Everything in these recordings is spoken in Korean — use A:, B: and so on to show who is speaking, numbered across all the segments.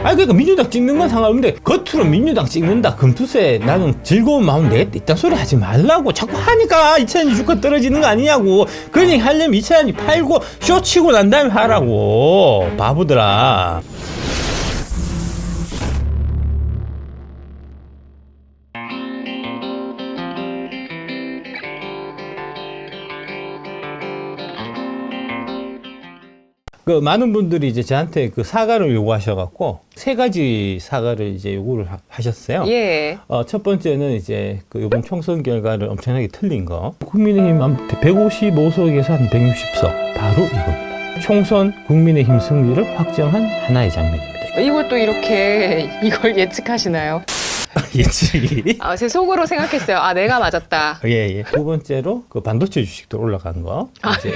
A: 아니 그러니까 민주당 찍는 건 상관없는데 겉으로 민주당 찍는다 금투세 나는 즐거운 마음 내겠다 이딴 소리 하지 말라고 자꾸 하니까 이차전지 주가 떨어지는 거 아니냐고. 그런 얘기 하려면 이차전지 팔고 쇼 치고 난 다음에 하라고 바보들아. 그 많은 분들이 이제 저한테 그 사과를 요구하셔갖고 3가지 사과를 이제 요구를 하셨어요.
B: 예.
A: 첫 번째는 이제 그 이번 총선 결과를 엄청나게 틀린 거. 국민의힘한테 155석에서 한 160석 바로 이겁니다. 총선 국민의힘 승리를 확정한 하나의 장면입니다.
B: 이걸 또 이렇게 이걸 예측하시나요?
A: 예측이.
B: 제 속으로 생각했어요. 아, 내가 맞았다.
A: 예. 두 번째로 그 반도체 주식도 올라간 거. 이제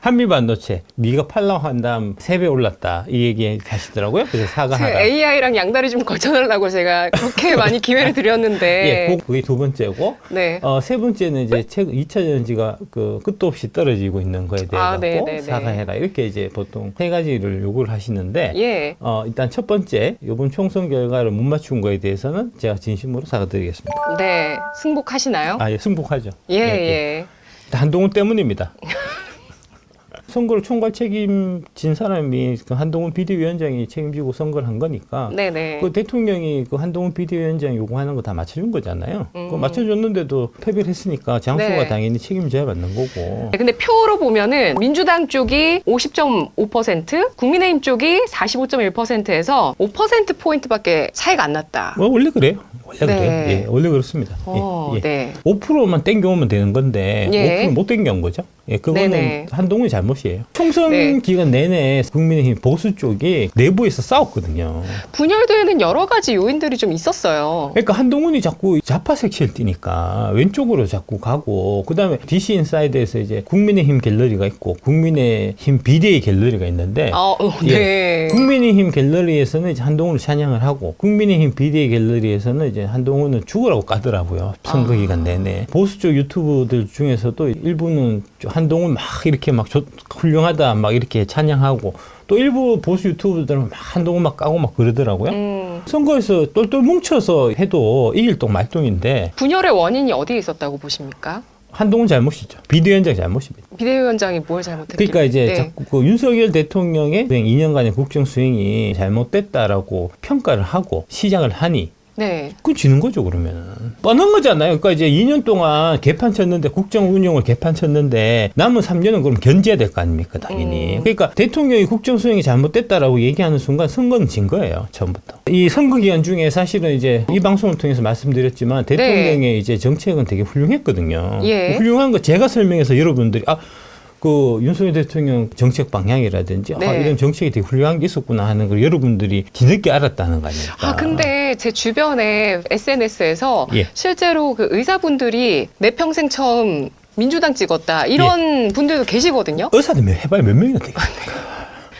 A: 한미반도체 네가 팔라고 한 다음 3배 올랐다 이 얘기 하시더라고요. 그래서 사과하라.
B: AI랑 양다리 좀 거쳐달라고 제가 그렇게 많이 기회를 드렸는데.
A: 예, 그게 두 번째고.
B: 네.
A: 세 번째는 이제 최근 2차 전지가 그 끝도 없이 떨어지고 있는 거에 대해서 사과해라 이렇게 이제 보통 3가지를 요구를 하시는데.
B: 예.
A: 일단 첫 번째 이번 총선 결과를 못 맞춘 거에 대해서는 제가 진심으로 사과드리겠습니다.
B: 네. 승복하시나요?
A: 예, 승복하죠.
B: 예.
A: 한동훈 때문입니다. 선거를 총괄 책임진 사람이 그 한동훈 비대위원장이 책임지고 선거를 한 거니까.
B: 네네.
A: 그 대통령이 그 한동훈 비대위원장 요구하는 거 다 맞춰준 거잖아요. 그거 맞춰줬는데도 패배를 했으니까 장소가
B: 네.
A: 당연히 책임져야 맞는 거고.
B: 네, 근데 표로 보면은 민주당 쪽이 50.5%, 국민의힘 쪽이 45.1%에서 5%포인트밖에 차이가 안 났다.
A: 원래 그래요. 원래
B: 네.
A: 그래요. 예, 원래 그렇습니다. 예.
B: 네.
A: 5%만 땡겨오면 되는 건데
B: 예.
A: 5% 못 땡겨온 거죠. 예, 그거는
B: 네네.
A: 한동훈의 잘못이에요. 총선
B: 네.
A: 기간 내내 국민의힘 보수 쪽이 내부에서 싸웠거든요.
B: 분열되는 여러 가지 요인들이 좀 있었어요.
A: 그러니까 한동훈이 자꾸 좌파 색채를 띠니까 왼쪽으로 자꾸 가고, 그 다음에 DC 인사이드에서 이제 국민의힘 갤러리가 있고 국민의힘 비대위 갤러리가 있는데,
B: 네.
A: 국민의힘 갤러리에서는 이제 한동훈을 찬양을 하고 국민의힘 비대위 갤러리에서는 이제 한동훈은 죽으라고 까더라고요. 선거 기간 내내. 보수 쪽 유튜브들 중에서도 일부는 한동훈 막 이렇게 막 훌륭하다 막 이렇게 찬양하고, 또 일부 보수 유튜브들은 막 한동훈 막 까고 막 그러더라고요. 선거에서 똘똘 뭉쳐서 해도 이길 동 말동인데.
B: 분열의 원인이 어디에 있었다고 보십니까?
A: 한동훈 잘못이죠. 비대위원장 잘못입니다.
B: 비대위원장이 뭘 잘못했길래?
A: 그러니까 이제 자꾸 그 윤석열 대통령의 2년간의 국정 수행이 잘못됐다라고 평가를 하고 시작을 하니,
B: 네.
A: 그건 지는 거죠, 그러면은. 뻔한 거잖아요. 그러니까 이제 2년 동안 개판 쳤는데, 국정 운영을 개판 쳤는데, 남은 3년은 그럼 견제해야 될 거 아닙니까, 당연히. 그러니까 대통령이 국정 수행이 잘못됐다라고 얘기하는 순간 선거는 진 거예요, 처음부터. 이 선거 기간 중에 사실은 이제 이 방송을 통해서 말씀드렸지만, 대통령의 이제 정책은 되게 훌륭했거든요.
B: 예.
A: 훌륭한 거 제가 설명해서 여러분들이, 그 윤석열 대통령 정책 방향이라든지 이런 정책이 되게 훌륭한 게 있었구나 하는 걸 여러분들이 뒤늦게 알았다는 거 아닙니까?
B: 근데 제 주변에 SNS에서 실제로 그 의사분들이 내 평생 처음 민주당 찍었다 이런 분들도 계시거든요.
A: 의사들 해봐야 몇 명이나 되겠습니까?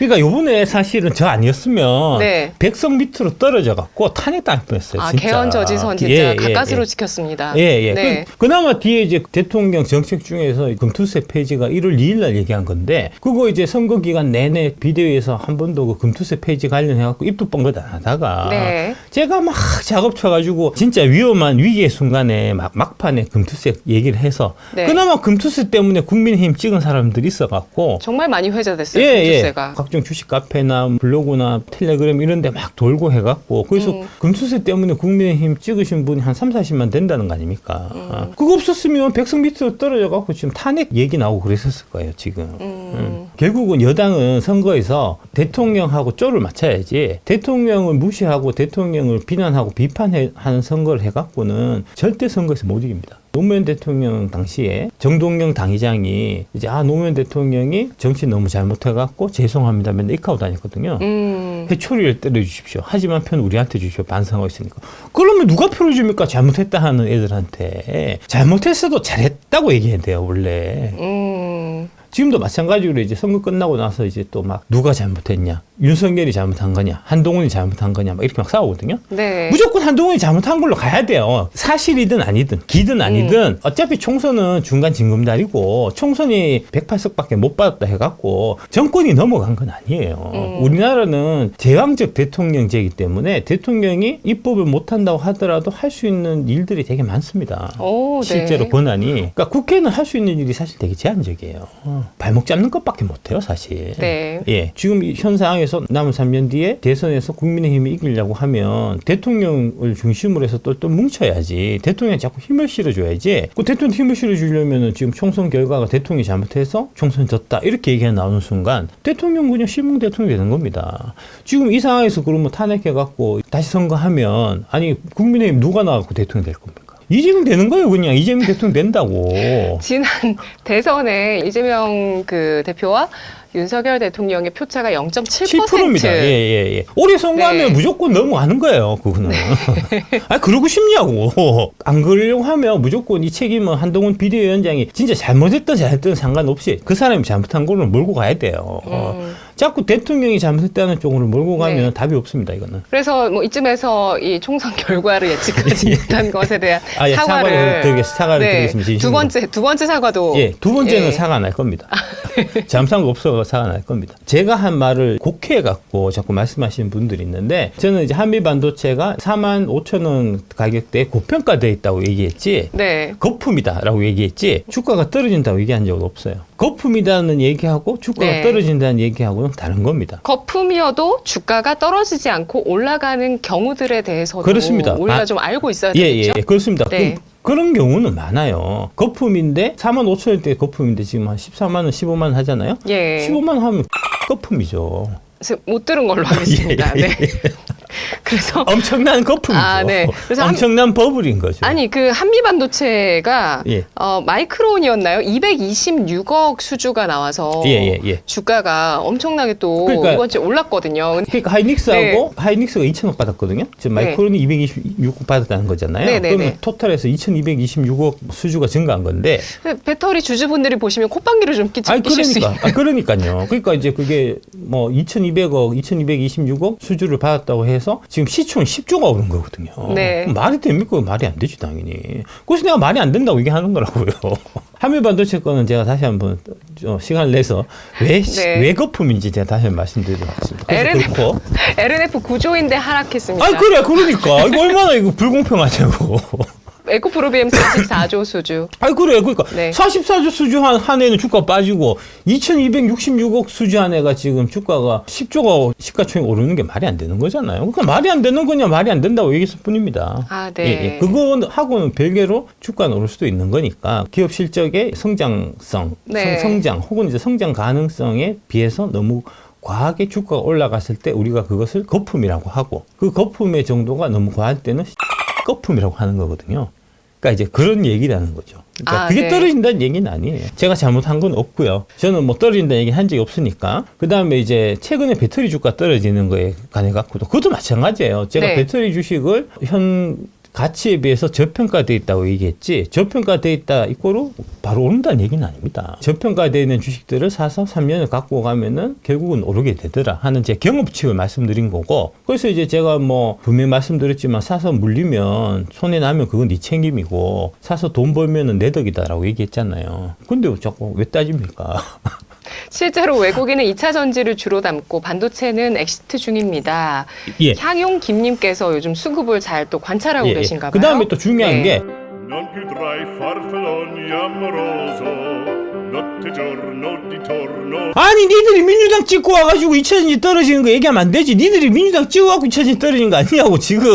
A: 그러니까 요번에 사실은 저 아니었으면 백석 밑으로 떨어져 갖고 탄핵당할 뻔했어요. 진짜.
B: 개헌 저지선 진짜 가까스로 지켰습니다.
A: 네. 그나마 뒤에 이제 대통령 정책 중에서 금투세 폐지가 1월 2일 날 얘기한 건데, 그거 이제 선거 기간 내내 비대위에서 한 번도 그 금투세 폐지 관련해 갖고 입도 뻥긋 안 하다가 제가 막 작업 쳐가지고 진짜 위험한 위기의 순간에 막판에 금투세 얘기를 해서 그나마 금투세 때문에 국민의힘 찍은 사람들이 있어갖고
B: 정말 많이 회자됐어요. 금투세가.
A: 각종 주식 카페나 블로그나 텔레그램 이런 데 막 돌고 해갖고, 그래서 금투세 때문에 국민의힘 찍으신 분이 한 3, 40만 된다는 거 아닙니까? 그거 없었으면 백석 밑으로 떨어져갖고 지금 탄핵 얘기 나오고 그랬었을 거예요, 지금. 결국은 여당은 선거에서 대통령하고 쪼를 맞춰야지, 대통령을 무시하고 대통령을 비난하고 비판하는 선거를 해갖고는 절대 선거에서 못 이깁니다. 노무현 대통령 당시에 정동영 당의장이 이제 노무현 대통령이 정치 너무 잘못해갖고 죄송합니다 맨날 이카고 다녔거든요. 회초리를 때려주십시오. 하지만 편 우리한테 주십시오. 반성하고 있으니까. 그러면 누가 표를 줍니까? 잘못했다 하는 애들한테. 잘못했어도 잘했다고 얘기해야 돼요, 원래. 지금도 마찬가지로 이제 선거 끝나고 나서 이제 또 막 누가 잘못했냐, 윤석열이 잘못한 거냐, 한동훈이 잘못한 거냐, 막 이렇게 막 싸우거든요.
B: 네.
A: 무조건 한동훈이 잘못한 걸로 가야 돼요. 사실이든 아니든, 기든 아니든, 어차피 총선은 중간 징검다리고, 총선이 108석밖에 못 받았다 해갖고, 정권이 넘어간 건 아니에요. 우리나라는 제왕적 대통령제이기 때문에 대통령이 입법을 못한다고 하더라도 할 수 있는 일들이 되게 많습니다.
B: 오, 네.
A: 실제로 권한이. 그러니까 국회는 할 수 있는 일이 사실 되게 제한적이에요. 발목 잡는 것밖에 못해요, 사실.
B: 네.
A: 예. 지금 현 상황에서 남은 3년 뒤에 대선에서 국민의힘이 이기려고 하면 대통령을 중심으로 해서 또 뭉쳐야지. 대통령이 자꾸 힘을 실어줘야지. 그 대통령 힘을 실어주려면 지금 총선 결과가 대통령이 잘못해서 총선 졌다. 이렇게 얘기가 나오는 순간 대통령 그냥 실무 대통령이 되는 겁니다. 지금 이 상황에서 그러면 탄핵해갖고 다시 선거하면 아니 국민의힘 누가 나가고 대통령이 될 겁니까? 이재명 되는 거예요, 그냥. 이재명 대통령 된다고.
B: 지난 대선에 이재명 그 대표와 윤석열 대통령의 표차가 0.7%.
A: 7%입니다. 예. 올해 선거하면
B: 네.
A: 무조건 넘어가는 거예요, 그거는. 아니, 그러고 싶냐고. 안 그러려고 하면 무조건 이 책임은 한동훈 비대위원장이 진짜 잘못했든 잘했든 상관없이 그 사람이 잘못한 걸로 몰고 가야 돼요. 자꾸 대통령이 잘못했다는 쪽으로 몰고 가면
B: 네.
A: 답이 없습니다, 이거는.
B: 그래서 뭐 이쯤에서 이 총선 결과를 예측하지 못한 것에 대한
A: 예, 사과를 드리겠습니다. 진심으로.
B: 두 번째 사과도.
A: 예, 두 번째는
B: 예.
A: 사과 날 겁니다. 잘못한 거 없어 사과 날 겁니다. 제가 한 말을 곡해 갖고 자꾸 말씀하시는 분들이 있는데 저는 이제 한미 반도체가 45,000원 가격대에 고평가되어 있다고 얘기했지.
B: 네.
A: 거품이다라고 얘기했지. 주가가 떨어진다고 얘기한 적은 없어요. 거품이다는 얘기하고 주가가
B: 네.
A: 떨어진다는 얘기하고는 다른 겁니다.
B: 거품이어도 주가가 떨어지지 않고 올라가는 경우들에 대해서도
A: 그렇습니다.
B: 우리가 좀 알고 있어야
A: 예,
B: 되겠죠.
A: 그렇습니다.
B: 네.
A: 그런 경우는 많아요. 거품인데 45,000원대 거품인데 지금 한 14만 원, 15만 원 하잖아요.
B: 예.
A: 15만 원 하면 거품이죠.
B: 못 들은 걸로 하겠습니다.
A: 예.
B: 네. 그래서
A: 엄청난 거품이죠.
B: 아, 네. 그래서
A: 엄청난 버블인 거죠.
B: 아니 그 한미 반도체가
A: 예.
B: 마이크론이었나요? 226억 수주가 나와서
A: 예.
B: 주가가 엄청나게 또
A: 그러니까-
B: 이번 주에 올랐거든요.
A: 그러니까 하이닉스하고 하이닉스가 2,000억 받았거든요. 지금
B: 네.
A: 마이크론이 226억 받았다는 거잖아요.
B: 네.
A: 그러면 토탈에서 2,226억 수주가 증가한 건데.
B: 배터리 주주분들이 보시면 콧방귀를 좀 끼칠 수 있어요.
A: 그러니까요. 그러니까 이제 그게 뭐 2,200억, 2,226억 수주를 받았다고 해서 지금 시총 10조가 오른 거거든요.
B: 네.
A: 말이 됩니까? 말이 안 되지 당연히. 그래서 내가 말이 안 된다고 얘기하는 거라고요. 한미 반도체 거는 제가 다시 한번 시간을 내서 왜 거품인지 제가 다시 한번 말씀드리도록 하겠습니다. 그렇고
B: LNF 9조인데 하락했습니다.
A: 그러니까 이거 얼마나 이거 불공평하냐고.
B: 에코프로비엠 44조 수주.
A: 그러니까
B: 네.
A: 44조 수주 한 해는 주가 빠지고 2,266억 수주 한 해가 지금 주가가 10조가 시가총액 오르는 게 말이 안 되는 거잖아요. 그러니까 말이 안 되는 거냐 말이 안 된다고 얘기했을 뿐입니다.
B: 아, 네.
A: 그거하고는 별개로 주가는 오를 수도 있는 거니까 기업 실적의 성장성,
B: 네.
A: 성장 혹은 이제 성장 가능성에 비해서 너무 과하게 주가가 올라갔을 때 우리가 그것을 거품이라고 하고 그 거품의 정도가 너무 과할 때는 거품이라고 하는 거거든요. 그러니까 이제 그런 얘기라는 거죠. 그러니까 그게
B: 네.
A: 떨어진다는 얘기는 아니에요. 제가 잘못한 건 없고요. 저는 뭐 떨어진다는 얘기 한 적이 없으니까. 그 다음에 이제 최근에 배터리 주가 떨어지는 거에 관해 갖고도 그것도 마찬가지예요. 제가
B: 네.
A: 배터리 주식을 현 가치에 비해서 저평가되어 있다고 얘기했지 저평가되어 있다 이거로 바로 오른다는 얘기는 아닙니다. 저평가되어 있는 주식들을 사서 3년을 갖고 가면은 결국은 오르게 되더라 하는 제 경험치를 말씀드린 거고 그래서 이제 제가 뭐 분명히 말씀드렸지만 사서 물리면 손해 나면 그건 네 책임이고 사서 돈 벌면은 내 덕이다라고 얘기했잖아요. 근데 자꾸 왜 따집니까?
B: 실제로 외국인은 2차 전지를 주로 담고 반도체는 엑시트 중입니다.
A: 예.
B: 향용 김님께서 요즘 수급을 잘 또 관찰하고 계신가 봐요.
A: 그 다음에 또 중요한
B: 네.
A: 게
C: Non più tra i farfalloni amoroso, notte giorno di torno.
A: 아니 니들이 민주당 찍고 와가지고 2차전지 떨어지는 거 얘기하면 안 되지. 니들이 민주당 찍어갖고 2차전지 떨어지는 거 아니냐고 지금.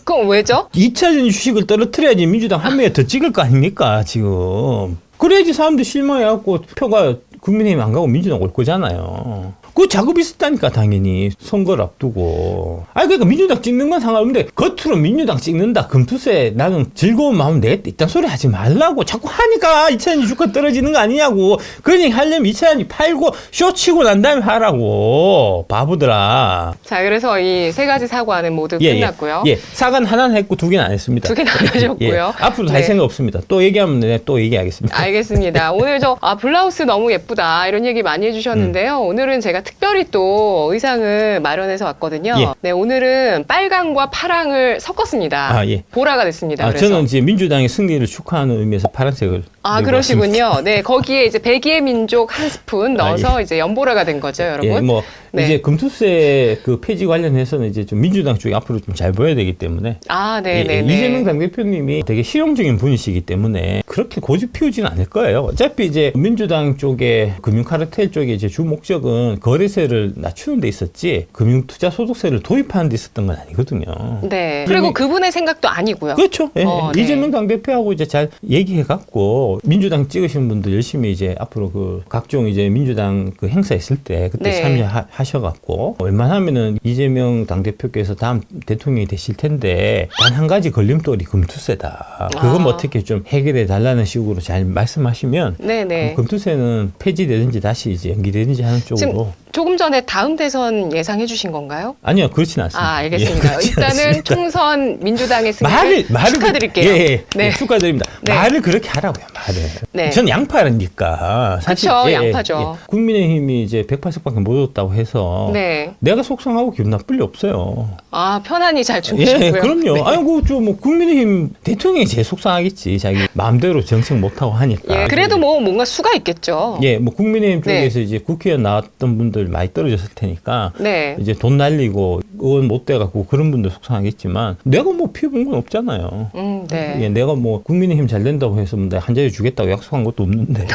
B: 그럼 왜죠?
A: 2차전지 주식을 떨어뜨려야지 민주당 한 명이 더 찍을 거 아닙니까 지금. 그래야지 사람들 실망해갖고 표가 국민의힘 안 가고 민주당 올 거잖아요. 그 작업이 있었다니까 당연히 선거를 앞두고. 그러니까 민주당 찍는 건 상관없는데 겉으로 민주당 찍는다 금투세 나는 즐거운 마음 내겠다 이딴 소리 하지 말라고. 자꾸 하니까 2차전지 주가 떨어지는 거 아니냐고. 그런 얘기 하려면 2차전지 팔고 쇼 치고 난 다음에 하라고 바보들아.
B: 자, 그래서 이 세 가지 사과는 모두 끝났고요.
A: 사과는 하나는 했고 두 개는 안 했습니다.
B: 두 개는 안 하셨고요.
A: 앞으로도 할
B: 네.
A: 생각 없습니다. 또 얘기하면 내가 또 얘기하겠습니다.
B: 알겠습니다. 오늘 블라우스 너무 예쁘다 이런 얘기 많이 해주셨는데요. 오늘은 제가 특별히 또 의상을 마련해서 왔거든요.
A: 예.
B: 네, 오늘은 빨강과 파랑을 섞었습니다.
A: 아, 예.
B: 보라가 됐습니다. 그래서.
A: 저는 이제 민주당의 승리를 축하하는 의미에서 파란색을.
B: 아,
A: 입고 왔습니다.
B: 그러시군요. 네, 거기에 이제 백의의 민족 한 스푼 넣어서 이제 연보라가 된 거죠, 여러분.
A: 예, 뭐
B: 네.
A: 이제 금투세 그 폐지 관련해서는 이제 좀 민주당 쪽이 앞으로 좀 잘 보여야 되기 때문에.
B: 아, 네, 네,
A: 이재명
B: 네.
A: 당대표님이 되게 실용적인 분이시기 때문에 그렇게 고집 피우지는 않을 거예요. 어차피 이제 민주당 쪽에 금융카르텔 쪽에 이제 주 목적은 거래세를 낮추는 데 있었지 금융투자소득세를 도입하는 데 있었던 건 아니거든요.
B: 네. 그리고 그분의 생각도 아니고요.
A: 그렇죠. 예.
B: 네.
A: 이재명 당대표하고 이제 잘 얘기해갖고 민주당 찍으신 분들 열심히 이제 앞으로 그 각종 이제 민주당 그 행사 있을 때 그때
B: 네.
A: 참여하셔갖고 웬만하면은 이재명 당대표께서 다음 대통령이 되실 텐데 단 한 가지 걸림돌이 금투세다. 그건 뭐 어떻게 좀 해결해 달라는 식으로 잘 말씀하시면
B: 네네.
A: 금투세는 폐지되든지 다시 이제 연기되든지 하는 쪽으로.
B: 지금 조금 전에 다음 대선 예상해 주신 건가요?
A: 아니요, 그렇진 않습니다.
B: 아, 알겠습니다.
A: 예, 그렇진
B: 일단은
A: 않습니다.
B: 총선 민주당의 승리를
A: 말을
B: 축하드릴게요.
A: 예,
B: 네.
A: 축하드립니다.
B: 네.
A: 말을 그렇게 하라고요, 말을.
B: 네.
A: 전 양파라니까. 사실
B: 그쵸, 양파죠.
A: 국민의힘이 이제 108석밖에 못 얻었다고 해서
B: 네.
A: 내가 속상하고 기분 나쁠 리 없어요.
B: 아, 편안히 잘 주무시고요.
A: 예, 그럼요.
B: 네.
A: 아니, 뭐 국민의힘 대통령이 제일 속상하겠지. 자기 마음대로 정책 못 하고 하니까.
B: 예, 그래도 뭐 뭔가 수가 있겠죠.
A: 예, 뭐 국민의힘
B: 네.
A: 쪽에서 이제 국회의원 나왔던 분들 많이 떨어졌을 테니까
B: 네.
A: 이제 돈 날리고 의원 못 돼갖고 그런 분들 속상하겠지만 내가 뭐 피해본 건 없잖아요.
B: 네.
A: 예, 내가 뭐 국민의힘 잘 된다고 해서 뭐 내가 한 자리 주겠다고 약속한 것도 없는데.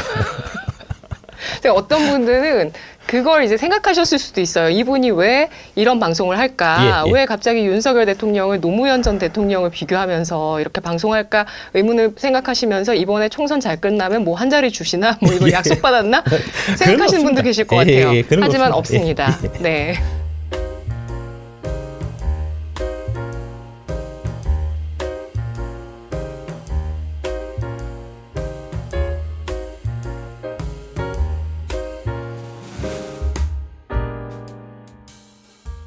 B: 근데 어떤 분들은 그걸 이제 생각하셨을 수도 있어요. 이분이 왜 이런 방송을 할까?
A: 예, 예.
B: 왜 갑자기 윤석열 대통령을 노무현 전 대통령을 비교하면서 이렇게 방송할까? 의문을 생각하시면서 이번에 총선 잘 끝나면 뭐 한 자리 주시나? 뭐 이거
A: 예.
B: 약속받았나?
A: 그런 거
B: 생각하시는 분도
A: 없습니다.
B: 계실 것
A: 예,
B: 같아요.
A: 예, 그런 거
B: 하지만
A: 없습니다.
B: 없습니다. 네.